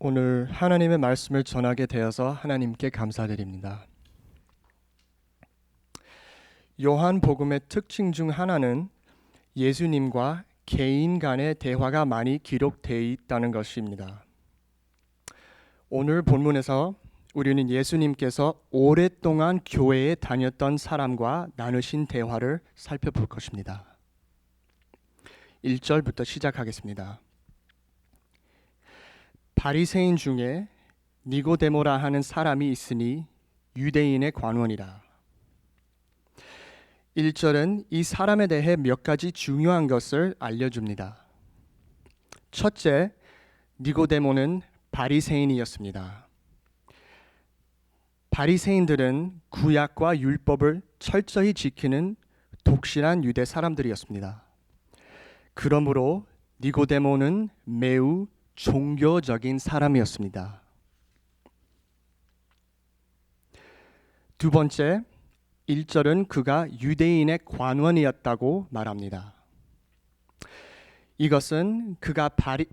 오늘 하나님의 말씀을 전하게 되어서 하나님께 감사드립니다. 요한복음의 특징 중 하나는 예수님과 개인 간의 대화가 많이 기록되어 있다는 것입니다. 오늘 본문에서 우리는 예수님께서 오랫동안 교회에 다녔던 사람과 나누신 대화를 살펴볼 것입니다. 1절부터 시작하겠습니다. 바리새인 중에 니고데모라 하는 사람이 있으니 유대인의 관원이라. 1절은 이 사람에 대해 몇 가지 중요한 것을 알려줍니다. 첫째, 니고데모는 바리새인이었습니다. 바리새인들은 구약과 율법을 철저히 지키는 독실한 유대 사람들이었습니다. 그러므로 니고데모는 매우 종교적인 사람이었습니다. 두 번째, 1절은 그가 유대인의 관원이었다고 말합니다. 이것은 그가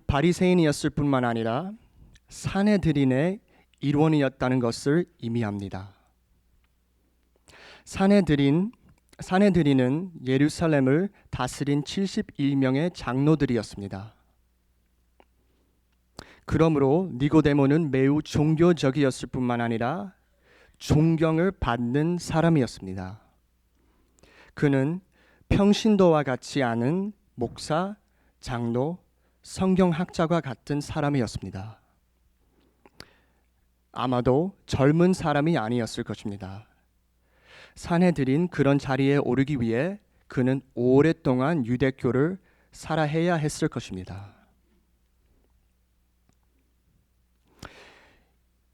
바리새인이었을 뿐만 아니라 산헤드린의 일원이었다는 것을 의미합니다. 산헤드린은 예루살렘을 다스린 71명의 장로들이었습니다. 그러므로 니고데모는 매우 종교적이었을 뿐만 아니라 존경을 받는 사람이었습니다. 그는 평신도와 같지 않은 목사, 장로, 성경학자와 같은 사람이었습니다. 아마도 젊은 사람이 아니었을 것입니다. 산헤드린 그런 자리에 오르기 위해 그는 오랫동안 유대교를 살아해야 했을 것입니다.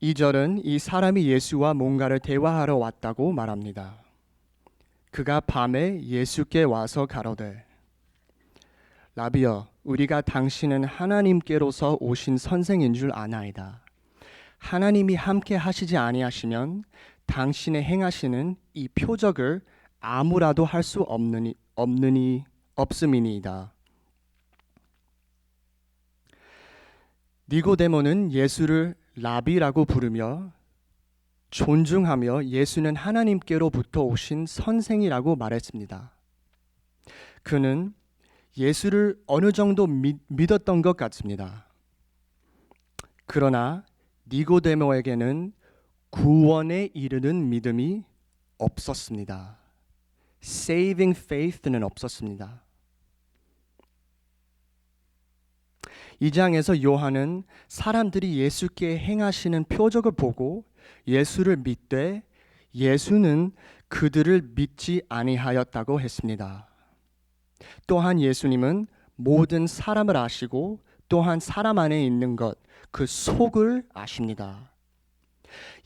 2절은 이 사람이 예수와 뭔가를 대화하러 왔다고 말합니다. 그가 밤에 예수께 와서 가로되 라비여, 우리가 당신은 하나님께로서 오신 선생인 줄 아나이다. 하나님이 함께 하시지 아니하시면 당신의 행하시는 이 표적을 아무라도 할 수 없음이니이다. 니고데모는 예수를 라비라고 부르며 존중하며 예수는 하나님께로부터 오신 선생이라고 말했습니다. 그는 예수를 어느 정도 믿었던 것 같습니다. 그러나 니고데모에게는 구원에 이르는 믿음이 없었습니다. Saving faith는 없었습니다. 이 장에서 요한은 사람들이 예수께 행하시는 표적을 보고 예수를 믿되 예수는 그들을 믿지 아니하였다고 했습니다. 또한 예수님은 모든 사람을 아시고 또한 사람 안에 있는 것, 그 속을 아십니다.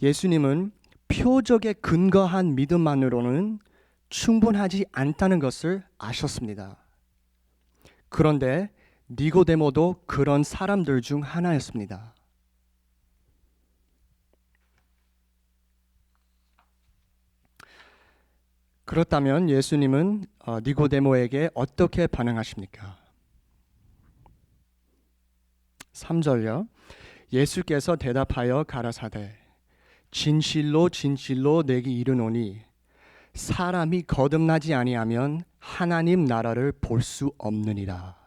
예수님은 표적에 근거한 믿음만으로는 충분하지 않다는 것을 아셨습니다. 그런데 니고데모도 그런 사람들 중 하나였습니다. 그렇다면 예수님은 니고데모에게 어떻게 반응하십니까? 3절요. 예수께서 대답하여 가라사대 진실로 진실로 내게 이르노니 사람이 거듭나지 아니하면 하나님 나라를 볼 수 없느니라.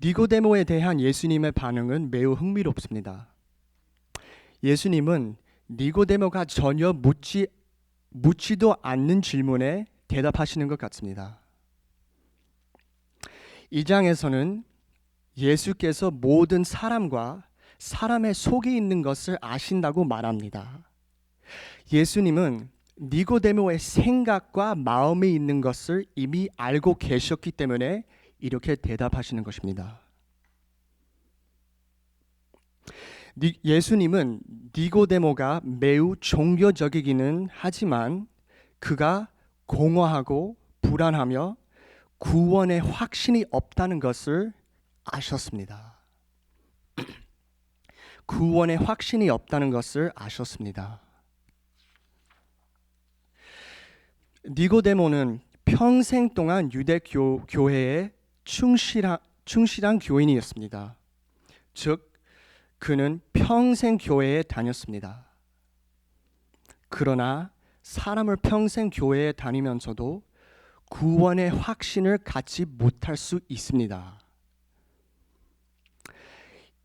니고데모에 대한 예수님의 반응은 매우 흥미롭습니다. 예수님은 니고데모가 전혀 묻지도 않는 질문에 대답하시는 것 같습니다. 이 장에서는 예수께서 모든 사람과 사람의 속에 있는 것을 아신다고 말합니다. 예수님은 니고데모의 생각과 마음에 있는 것을 이미 알고 계셨기 때문에 이렇게 대답하시는 것입니다. 예수님은 니고데모가 매우 종교적이기는 하지만 그가 공허하고 불안하며 구원의 확신이 없다는 것을 아셨습니다. 구원의 확신이 없다는 것을 아셨습니다. 니고데모는 평생 동안 유대 교회에 충실한 교인이었습니다. 즉, 그는 평생 교회에 다녔습니다. 그러나 사람을 평생 교회에 다니면서도 구원의 확신을 갖지 못할 수 있습니다.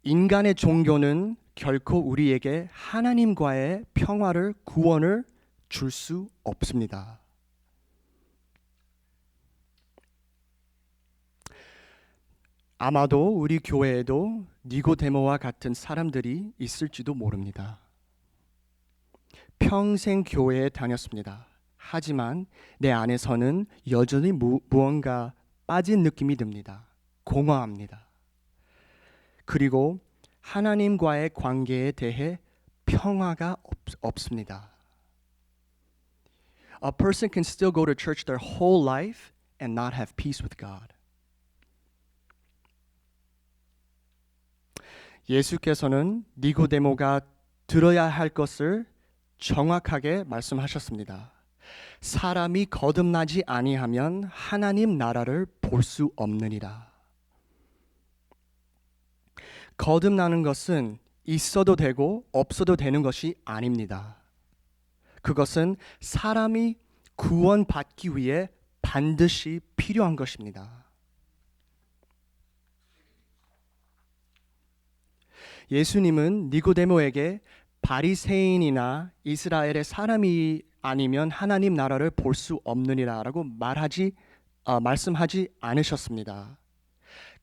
인간의 종교는 결코 우리에게 하나님과의 평화를, 구원을 줄 수 없습니다. 아마도 우리 교회에도 니고데모와 같은 사람들이 있을지도 모릅니다. 평생 교회에 다녔습니다. 하지만 내 안에서는 여전히 무언가 빠진 느낌이 듭니다. 공허합니다. 그리고 하나님과의 관계에 대해 평화가 없습니다. A person can still go to church their whole life and not have peace with God. 예수께서는 니고데모가 들어야 할 것을 정확하게 말씀하셨습니다. 사람이 거듭나지 아니하면 하나님 나라를 볼 수 없느니라. 거듭나는 것은 있어도 되고 없어도 되는 것이 아닙니다. 그것은 사람이 구원받기 위해 반드시 필요한 것입니다. 예수님은 니고데모에게 바리새인이나 이스라엘의 사람이 아니면 하나님 나라를 볼 수 없느니라라고 말씀하지 않으셨습니다.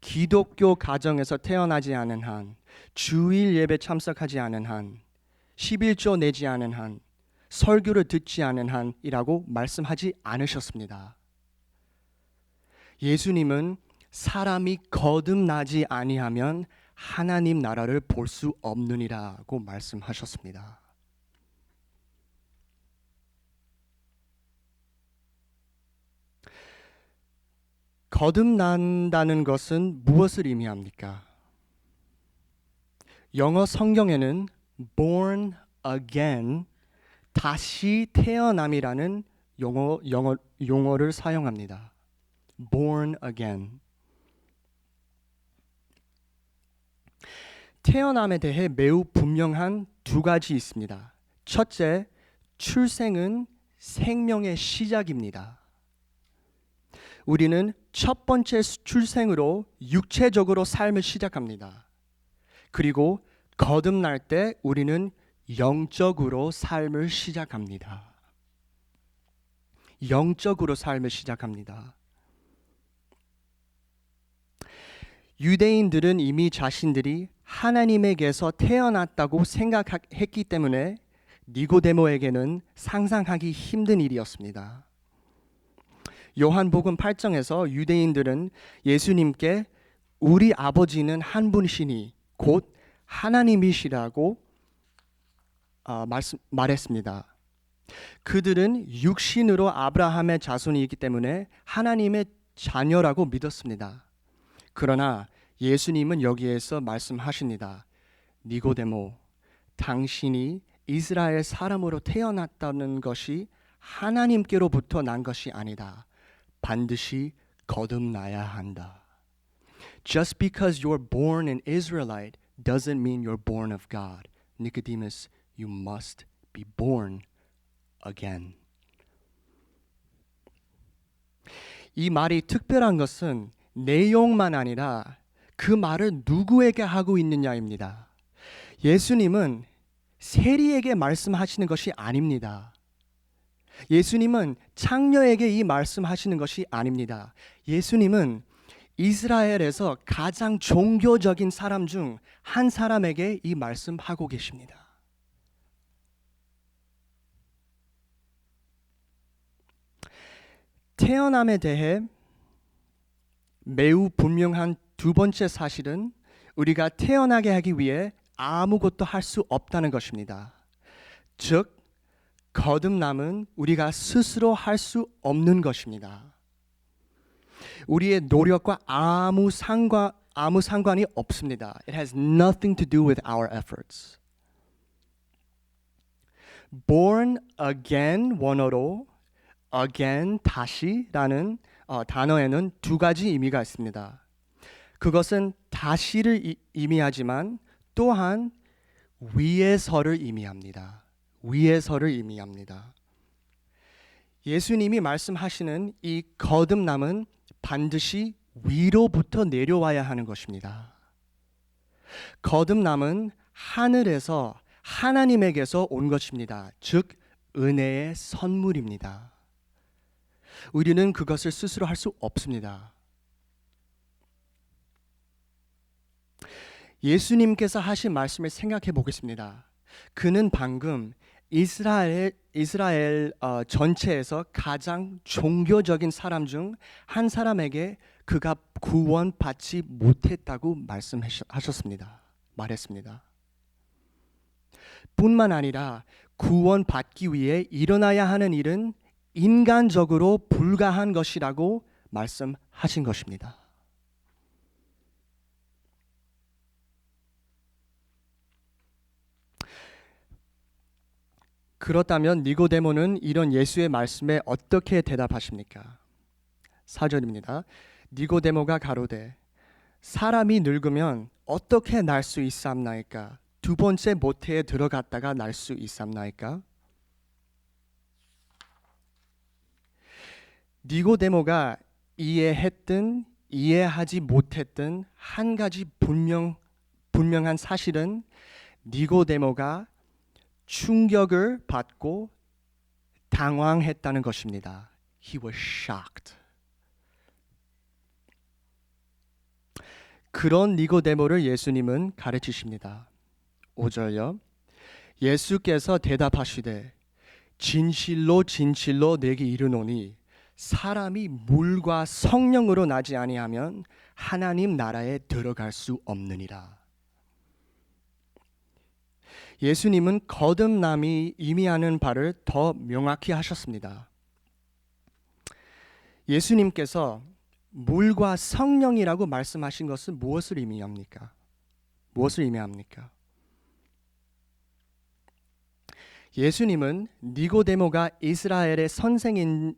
기독교 가정에서 태어나지 않은 한, 주일 예배 참석하지 않은 한, 11조 내지 않은 한, 설교를 듣지 않은 한이라고 말씀하지 않으셨습니다. 예수님은 사람이 거듭나지 아니하면 하나님 나라를 볼 수 없느니라고 말씀하셨습니다. 거듭난다는 것은 무엇을 의미합니까? 영어 성경에는 born again, 다시 태어남이라는 용어를 사용합니다. born again. 태어남에 대해 매우 분명한 두 가지 있습니다. 첫째, 출생은 생명의 시작입니다. 우리는 첫 번째 출생으로 육체적으로 삶을 시작합니다. 그리고 거듭날 때 우리는 영적으로 삶을 시작합니다. 영적으로 삶을 시작합니다. 유대인들은 이미 자신들이 하나님에게서 태어났다고 생각했기 때문에 니고데모에게는 상상하기 힘든 일이었습니다. 요한복음 8장에서 유대인들은 예수님께 우리 아버지는 한 분이시니 곧 하나님이시라고 말했습니다. 그들은 육신으로 아브라함의 자손이기 때문에 하나님의 자녀라고 믿었습니다. 그러나 예수님은 여기에서 말씀하십니다. 니고데모, 당신이 이스라엘 사람으로 태어났다는 것이 하나님께로부터 난 것이 아니다. 반드시 거듭나야 한다. Just because you're born an Israelite doesn't mean you're born of God. Nicodemus, you must be born again. 이 말이 특별한 것은 내용만 아니라 그 말을 누구에게 하고 있느냐입니다. 예수님은 세리에게 말씀하시는 것이 아닙니다. 예수님은 창녀에게 이 말씀하시는 것이 아닙니다. 예수님은 이스라엘에서 가장 종교적인 사람 중 한 사람에게 이 말씀하고 계십니다. 태어남에 대해 매우 분명한 두 번째 사실은 우리가 태어나게 하기 위해 아무것도 할 수 없다는 것입니다. 즉, 거듭남은 우리가 스스로 할 수 없는 것입니다. 우리의 노력과 아무 상관이 없습니다. It has nothing to do with our efforts. Born again 원어로 again 다시라는 단어에는 두 가지 의미가 있습니다. 그것은 다시를 의미하지만 또한 위에서를 의미합니다. 위에서를 의미합니다. 예수님이 말씀하시는 이 거듭남은 반드시 위로부터 내려와야 하는 것입니다. 거듭남은 하늘에서 하나님에게서 온 것입니다. 즉 은혜의 선물입니다. 우리는 그것을 스스로 할 수 없습니다. 예수님께서 하신 말씀을 생각해 보겠습니다. 그는 방금 이스라엘 전체에서 가장 종교적인 사람 중 한 사람에게 그가 구원받지 못했다고 말했습니다. 뿐만 아니라 구원받기 위해 일어나야 하는 일은 인간적으로 불가한 것이라고 말씀하신 것입니다. 그렇다면 니고데모는 이런 예수의 말씀에 어떻게 대답하십니까? 4절입니다. 니고데모가 가로되 사람이 늙으면 어떻게 날 수 있사옵나이까? 두 번째 모태에 들어갔다가 날 수 있사옵나이까? 니고데모가 이해했든 이해하지 못했든 한 가지 분명한 사실은 니고데모가 충격을 받고 당황했다는 것입니다. He was shocked. 그런 니고데모를 예수님은 가르치십니다. 5절요. 예수께서 대답하시되 진실로 진실로 내게 이르노니 사람이 물과 성령으로 나지 아니하면 하나님 나라에 들어갈 수 없느니라. 예수님은 거듭남이 의미하는 바를 더 명확히 하셨습니다. 예수님께서 물과 성령이라고 말씀하신 것은 무엇을 의미합니까? 무엇을 의미합니까? 예수님은 니고데모가 이스라엘의 선생인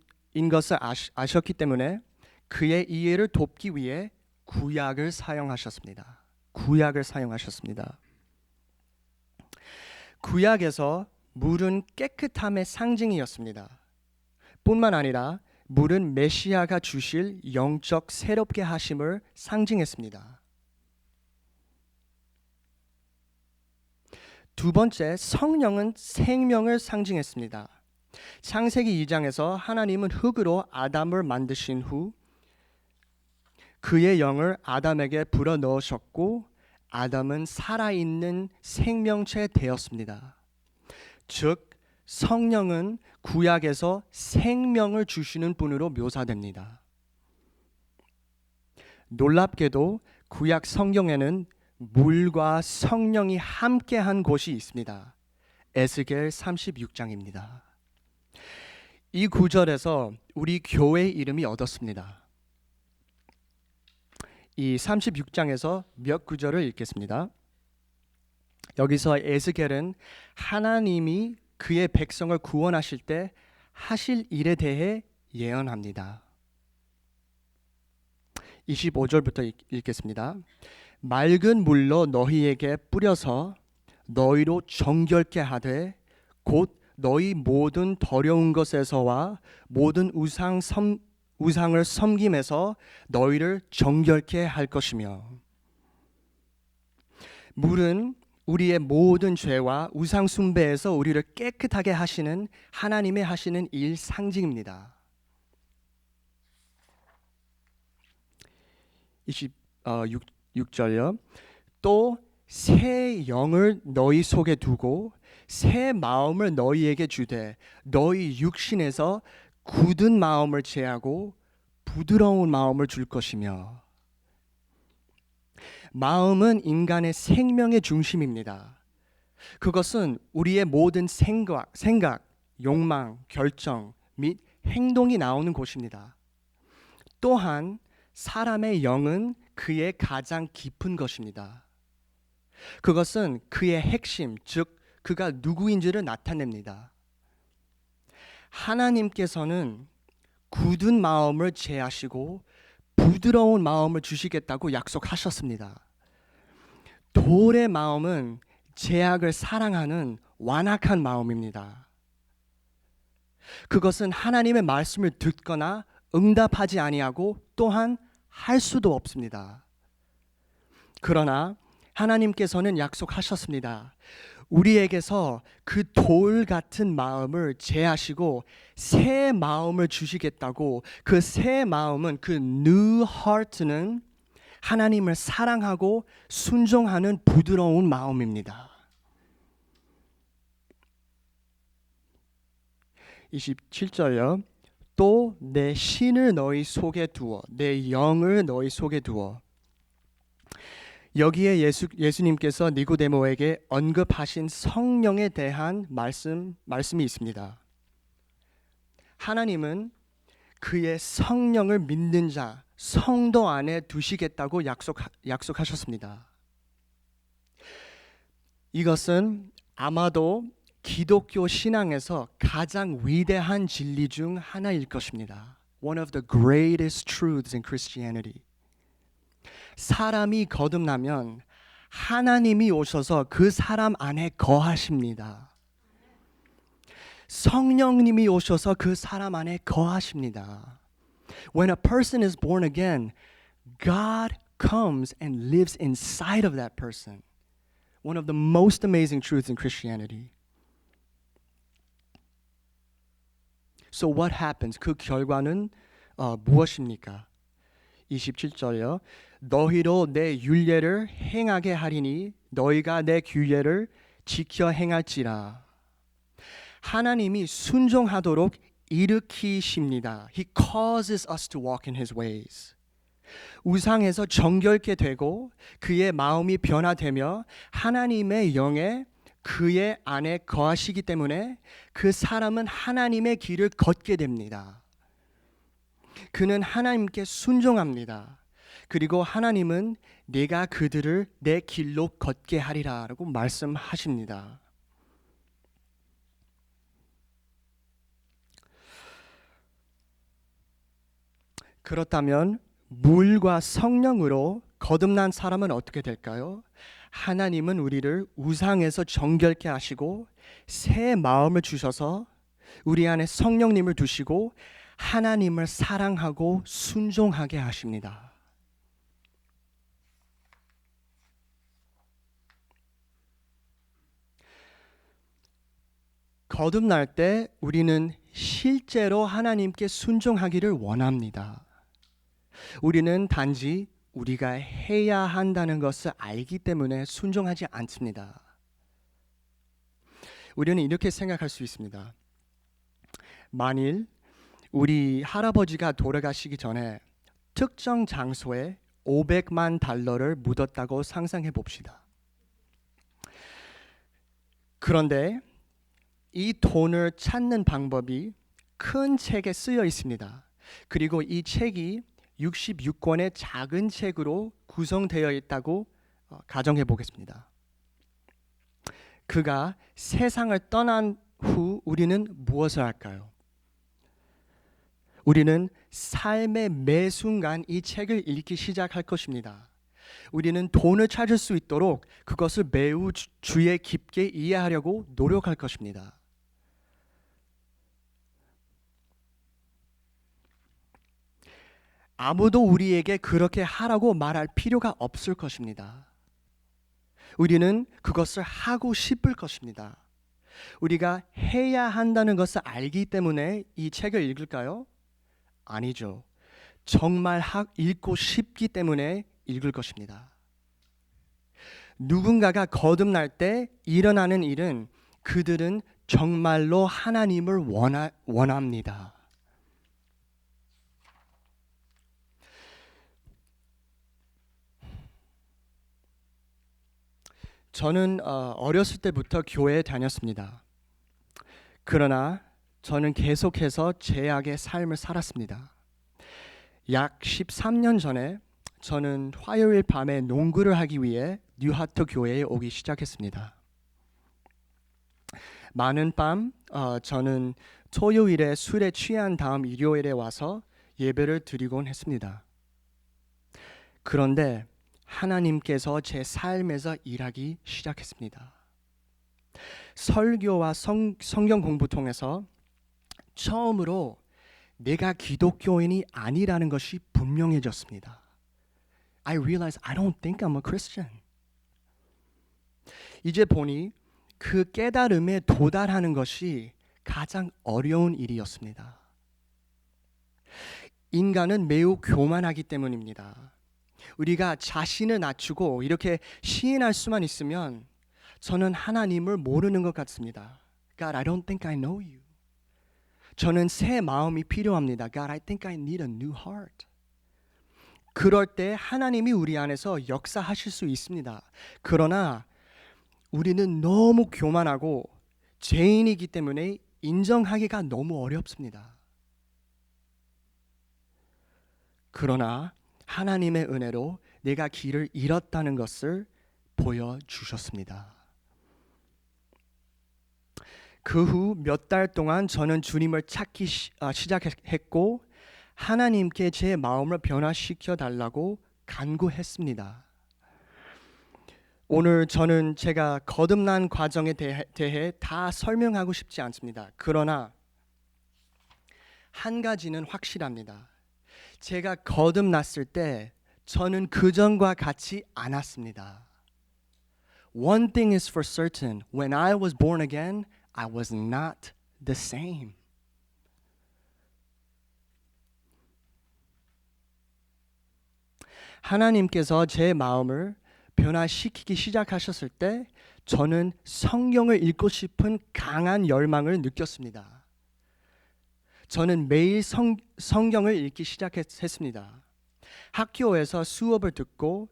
것을 아셨기 때문에 그의 이해를 돕기 위해 구약을 사용하셨습니다. 구약에서 물은 깨끗함의 상징이었습니다. 뿐만 아니라 물은 메시아가 주실 영적 새롭게 하심을 상징했습니다. 두 번째, 성령은 생명을 상징했습니다. 창세기 2장에서 하나님은 흙으로 아담을 만드신 후 그의 영을 아담에게 불어넣으셨고 아담은 살아있는 생명체 되었습니다. 즉 성령은 구약에서 생명을 주시는 분으로 묘사됩니다. 놀랍게도 구약 성경에는 물과 성령이 함께한 곳이 있습니다. 에스겔 36장입니다. 이 구절에서 우리 교회 이름이 얻었습니다. 이 36장에서 몇 구절을 읽겠습니다. 여기서 에스겔은 하나님이 그의 백성을 구원하실 때 하실 일에 대해 예언합니다. 25절부터 읽겠습니다. 맑은 물로 너희에게 뿌려서 너희로 정결케 하되 곧 너희 모든 더러운 것에서와 모든 우상을 섬김에서 너희를 정결케 할 것이며 물은 우리의 모든 죄와 우상 숭배에서 우리를 깨끗하게 하시는 하나님의 하시는 일 상징입니다. 26절요. 또 새 영을 너희 속에 두고 새 마음을 너희에게 주되 너희 육신에서 굳은 마음을 제하고 부드러운 마음을 줄 것이며 마음은 인간의 생명의 중심입니다. 그것은 우리의 모든 생각, 욕망, 결정 및 행동이 나오는 곳입니다. 또한 사람의 영은 그의 가장 깊은 것입니다. 그것은 그의 핵심, 즉 그가 누구인지를 나타냅니다. 하나님께서는 굳은 마음을 제하시고 부드러운 마음을 주시겠다고 약속하셨습니다. 돌의 마음은 죄악을 사랑하는 완악한 마음입니다. 그것은 하나님의 말씀을 듣거나 응답하지 아니하고 또한 할 수도 없습니다. 그러나 하나님께서는 약속하셨습니다. 우리에게서 그 돌 같은 마음을 제하시고 새 마음을 주시겠다고. 그 새 마음은, 그 new heart는 하나님을 사랑하고 순종하는 부드러운 마음입니다. 27절요. 또 내 신을 너희 속에 두어, 내 영을 너희 속에 두어. 여기에 예수님께서 니고데모에게 언급하신 성령에 대한 말씀이 있습니다. 하나님은 그의 성령을 믿는 자, 성도 안에 두시겠다고 약속하셨습니다. 이것은 아마도 기독교 신앙에서 가장 위대한 진리 중 하나일 것입니다. One of the greatest truths in Christianity. 사람이 거듭나면 하나님이 오셔서 그 사람 안에 거하십니다. 성령님이 오셔서 그 사람 안에 거하십니다. When a person is born again, God comes and lives inside of that person. One of the most amazing truths in Christianity. So what happens? 그 결과는 무엇입니까? 27절이요. 너희로 내 율례를 행하게 하리니 너희가 내 규례를 지켜 행할지라. 하나님이 순종하도록 일으키십니다. He causes us to walk in His ways. 우상에서 정결케 되고 그의 마음이 변화되며 하나님의 영에 그의 안에 거하시기 때문에 그 사람은 하나님의 길을 걷게 됩니다. 그는 하나님께 순종합니다. 그리고 하나님은 내가 그들을 내 길로 걷게 하리라 라고 말씀하십니다. 그렇다면 물과 성령으로 거듭난 사람은 어떻게 될까요? 하나님은 우리를 우상에서 정결케 하시고 새 마음을 주셔서 우리 안에 성령님을 두시고 하나님을 사랑하고 순종하게 하십니다. 거듭날 때 우리는 실제로 하나님께 순종하기를 원합니다. 우리는 단지 우리가 해야 한다는 것을 알기 때문에 순종하지 않습니다. 우리는 이렇게 생각할 수 있습니다. 만일 우리 할아버지가 돌아가시기 전에 특정 장소에 500만 달러를 묻었다고 상상해 봅시다. 그런데 이 돈을 찾는 방법이 큰 책에 쓰여 있습니다. 그리고 이 책이 66권의 작은 책으로 구성되어 있다고 가정해 보겠습니다. 그가 세상을 떠난 후 우리는 무엇을 할까요? 우리는 삶의 매 순간 이 책을 읽기 시작할 것입니다. 우리는 돈을 찾을 수 있도록 그것을 매우 주의 깊게 이해하려고 노력할 것입니다. 아무도 우리에게 그렇게 하라고 말할 필요가 없을 것입니다. 우리는 그것을 하고 싶을 것입니다. 우리가 해야 한다는 것을 알기 때문에 이 책을 읽을까요? 아니죠. 정말 읽고 싶기 때문에 읽을 것입니다. 누군가가 거듭날 때 일어나는 일은 그들은 정말로 하나님을 원합니다. 저는 어렸을 때부터 교회에 다녔습니다. 그러나 저는 계속해서 죄악의 삶을 살았습니다. 약 13년 전에 저는 화요일 밤에 농구를 하기 위해 뉴하트 교회에 오기 시작했습니다. 많은 밤 저는 토요일에 술에 취한 다음 일요일에 와서 예배를 드리곤 했습니다. 그런데 하나님께서 제 삶에서 일하기 시작했습니다. 설교와 성경 공부 통해서 처음으로 내가 기독교인이 아니라는 것이 분명해졌습니다. I realized I don't think I'm a Christian. 이제 보니 그 깨달음에 도달하는 것이 가장 어려운 일이었습니다. 인간은 매우 교만하기 때문입니다. 우리가 자신을 낮추고 이렇게 시인할 수만 있으면 저는 하나님을 모르는 것 같습니다. God, I don't think I know you. 저는 새 마음이 필요합니다. God, I think I need a new heart. 그럴 때 하나님이 우리 안에서 역사하실 수 있습니다. 그러나 우리는 너무 교만하고 죄인이기 때문에 인정하기가 너무 어렵습니다. 그러나 하나님의 은혜로 내가 길을 잃었다는 것을 보여주셨습니다. 그 후 몇 달 동안 저는 주님을 찾기 시작했고 하나님께 제 마음을 변화시켜 달라고 간구했습니다. 오늘 저는 제가 거듭난 과정에 대해 다 설명하고 싶지 않습니다. 그러나 한 가지는 확실합니다. 제가 거듭났을 때 저는 그전과 같지 않았습니다. One thing is for certain. When I was born again, I was not the same. 하나님께서 제 마음을 변화시키기 시작하셨을 때 저는 성경을 읽고 싶은 강한 열망을 느꼈습니다. 저는 매일 성경을 읽기 시작했습니다. 학교에서 수업을 듣고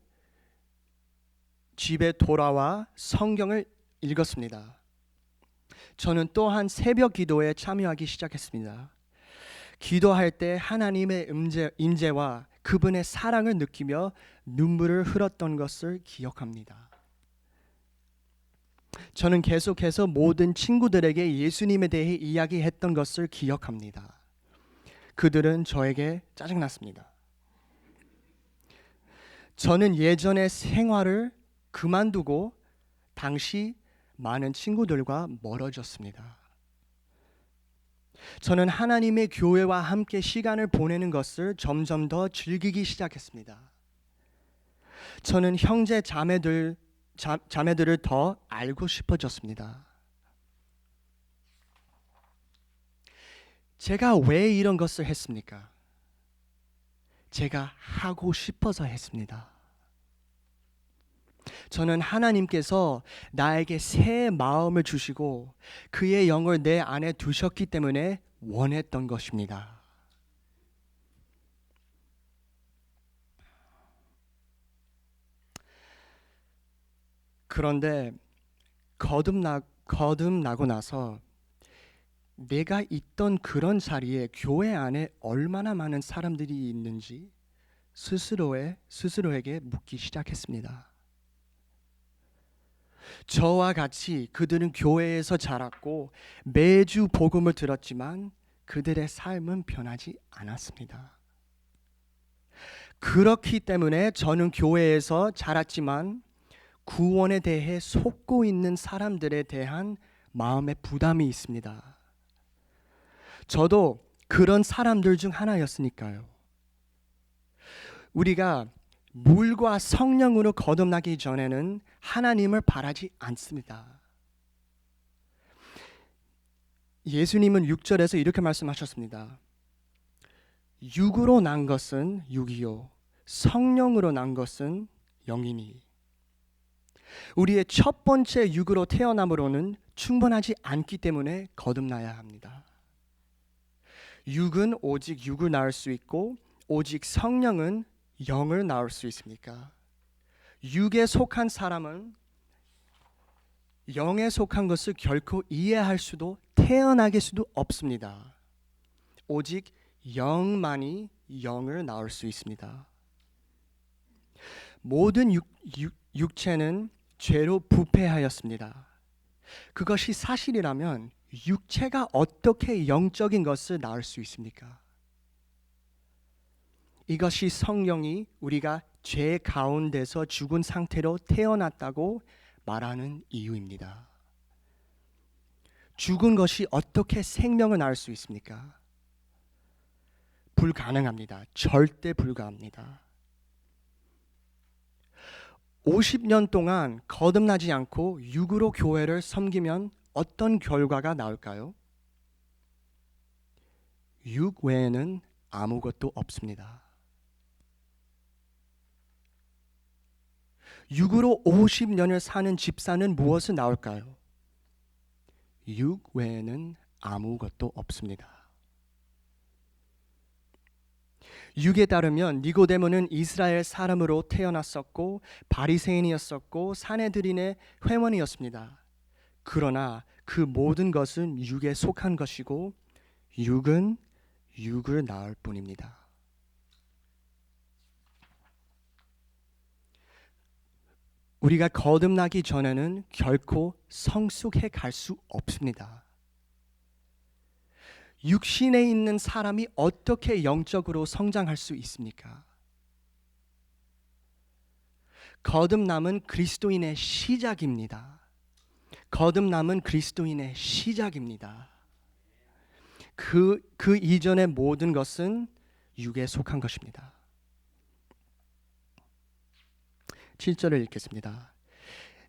집에 돌아와 성경을 읽었습니다. 저는 또한 새벽 기도에 참여하기 시작했습니다. 기도할 때 하나님의 임재와 그분의 사랑을 느끼며 눈물을 흘렸던 것을 기억합니다. 저는 계속해서 모든 친구들에게 예수님에 대해 이야기했던 것을 기억합니다. 그들은 저에게 짜증났습니다. 저는 예전의 생활을 그만두고 당시 많은 친구들과 멀어졌습니다. 저는 하나님의 교회와 함께 시간을 보내는 것을 점점 더 즐기기 시작했습니다. 저는 형제 자매들을 더 알고 싶어졌습니다. 제가 왜 이런 것을 했습니까? 제가 하고 싶어서 했습니다. 저는 하나님께서 나에게 새 마음을 주시고 그의 영을 내 안에 두셨기 때문에 원했던 것입니다. 그런데 거듭나고 나서 내가 있던 그런 자리에 교회 안에 얼마나 많은 사람들이 있는지 스스로에게 묻기 시작했습니다. 저와 같이 그들은 교회에서 자랐고 매주 복음을 들었지만 그들의 삶은 변하지 않았습니다. 그렇기 때문에 저는 교회에서 자랐지만 구원에 대해 속고 있는 사람들에 대한 마음의 부담이 있습니다. 저도 그런 사람들 중 하나였으니까요. 우리가 물과 성령으로 거듭나기 전에는 하나님을 바라지 않습니다. 예수님은 6절에서 이렇게 말씀하셨습니다. 육으로 난 것은 육이요 성령으로 난 것은 영이니. 우리의 첫 번째 육으로 태어남으로는 충분하지 않기 때문에 거듭나야 합니다. 육은 오직 육을 낳을 수 있고 오직 성령은 영을 낳을 수 있습니까? 육에 속한 사람은 영에 속한 것을 결코 이해할 수도 태어나게 수도 없습니다. 오직 영만이 영을 낳을 수 있습니다. 모든 육체는 죄로 부패하였습니다. 그것이 사실이라면 육체가 어떻게 영적인 것을 낳을 수 있습니까? 이것이 성령이 우리가 죄 가운데서 죽은 상태로 태어났다고 말하는 이유입니다. 죽은 것이 어떻게 생명을 낳을 수 있습니까? 불가능합니다. 절대 불가합니다. 50년 동안 거듭나지 않고 육으로 교회를 섬기면 어떤 결과가 나올까요? 육 외에는 아무것도 없습니다. 육으로 50년을 사는 집사는 무엇을 나올까요? 육 외에는 아무것도 없습니다. 육에 따르면 니고데모는 이스라엘 사람으로 태어났었고 바리새인이었었고 산헤드린의 회원이었습니다. 그러나 그 모든 것은 육에 속한 것이고 육은 육을 낳을 뿐입니다. 우리가 거듭나기 전에는 결코 성숙해 갈 수 없습니다. 육신에 있는 사람이 어떻게 영적으로 성장할 수 있습니까? 거듭남은 그리스도인의 시작입니다. 거듭남은 그리스도인의 시작입니다. 그 이전의 모든 것은 육에 속한 것입니다. 7절을 읽겠습니다.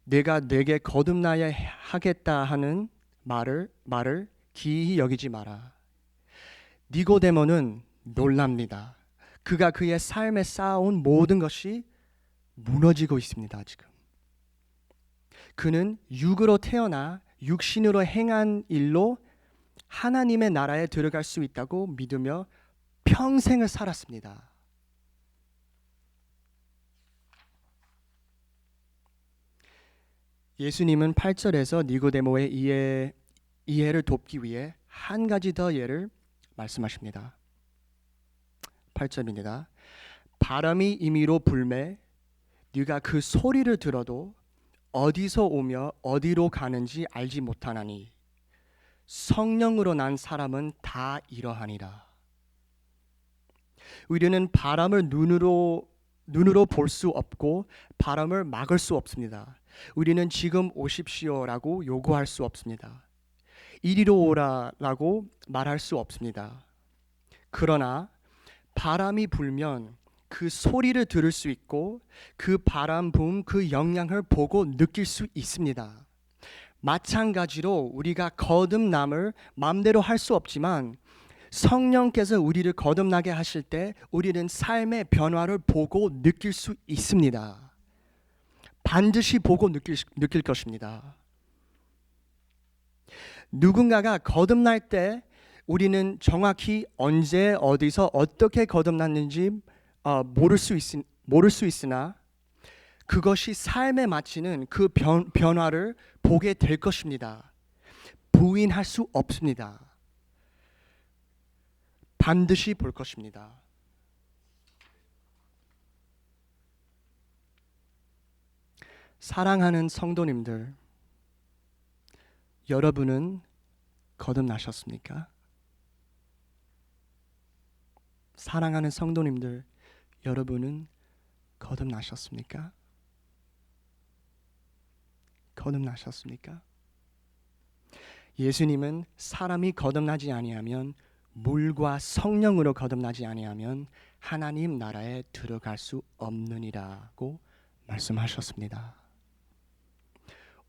내가 내게 거듭나야 하겠다 하는 말을 기이히 여기지 마라. 니고데모는 놀랍니다. 그가 그의 삶에 쌓아온 모든 것이 무너지고 있습니다. 지금 그는 육으로 태어나 육신으로 행한 일로 하나님의 나라에 들어갈 수 있다고 믿으며 평생을 살았습니다. 예수님은 8절에서 니고데모의 이해를 돕기 위해 한 가지 더 예를 말씀하십니다. 8절입니다. 바람이 임의로 불매 네가 그 소리를 들어도 어디서 오며 어디로 가는지 알지 못하나니 성령으로 난 사람은 다 이러하니라. 우리는 바람을 눈으로 볼 수 없고 바람을 막을 수 없습니다. 우리는 지금 오십시오라고 요구할 수 없습니다. 이리로 오라라고 말할 수 없습니다. 그러나 바람이 불면 그 소리를 들을 수 있고 그 바람 부음 그 영향을 보고 느낄 수 있습니다. 마찬가지로 우리가 거듭남을 마음대로 할 수 없지만 성령께서 우리를 거듭나게 하실 때 우리는 삶의 변화를 보고 느낄 수 있습니다. 반드시 보고 느낄 것입니다. 누군가가 거듭날 때 우리는 정확히 언제 어디서 어떻게 거듭났는지 모를 수 있으나 그것이 삶에 마치는 그 변화를 보게 될 것입니다. 부인할 수 없습니다. 반드시 볼 것입니다. 사랑하는 성도님들, 여러분은 거듭나셨습니까? 사랑하는 성도님들, 여러분은 거듭나셨습니까? 거듭나셨습니까? 예수님은 사람이 거듭나지 아니하면 물과 성령으로 거듭나지 아니하면 하나님 나라에 들어갈 수 없느니라고 말씀하셨습니다.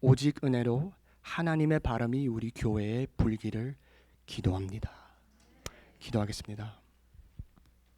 오직 은혜로 하나님의 바람이 우리 교회에 불기를 기도합니다. 기도하겠습니다.